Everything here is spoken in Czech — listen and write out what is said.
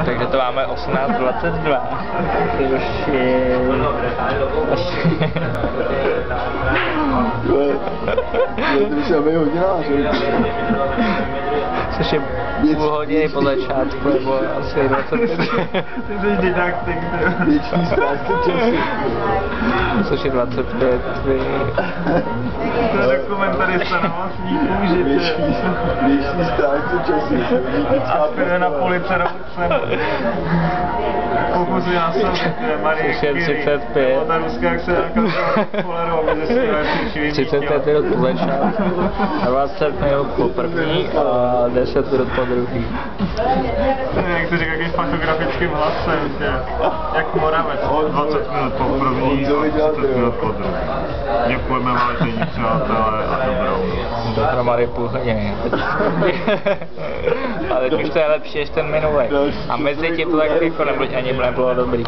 Takže to máme 18:22. Což je... Což je půl hodiny po začátku, nebo asi 25. Ty jsi didaktik, Věčný správce času. Což je 25. To je dokumentarista na vlastní kůži. Věčný správce času. Aspiruje na policerovou cenu. Pokusy na sobě, Marie Curie. 35. Ta ruská, jak se nějaká polerou, aby zjistila, jestli živý 35 minut po začátku, 20 minut po první a 10 minut po druhý. Jak to říká, jakým fotografickým hlasem, že jak Moravec, 20 minut po první a 30 minut po druhý. Děkujeme, vážení přátelé, a dobrou noc. Dohromady půl hodiny. Ale teď už to je lepší než ten minulý. A mezi tím to tak jako nebylo dobrý.